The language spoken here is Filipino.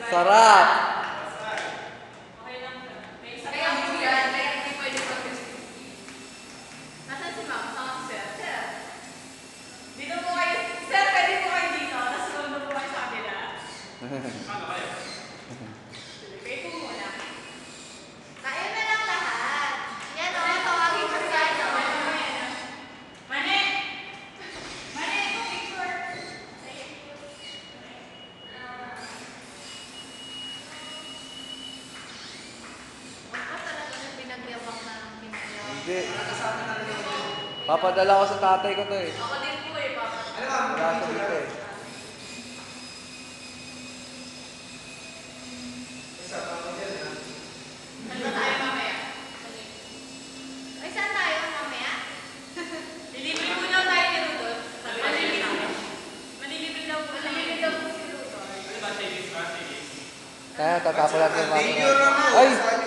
Sarap! Okay lang. May isa kaya po yan. Kaya hindi pwede mag-crispy. Nasaan si ma'am? Saan si sir? Sir. Dito po kayo. Sir, pwede po kayo dito. Tapos sumunod po kayo sa kanila. Paano kayo? Pay po muna. Kain na lang lahat. Yan o, tawagin ko sa ito. Mane! Mane, picture! Ako talaga yung pinagyawak na ng pinagyawak. Hindi. Papadala ko sa tatay ko to eh. Ako din po eh, papa. Wala sa dito eh. Saan ba tayo mamaya? Ay, saan tayo mamaya? Delivery po daw tayo ni Rudolph. Manilibre daw po. Manilibre daw po si Rudolph. Ano ba, Chinese ba? Chinese? Kaya tatapon natin yung Thank you, mga. Ramu. Ay! Sabi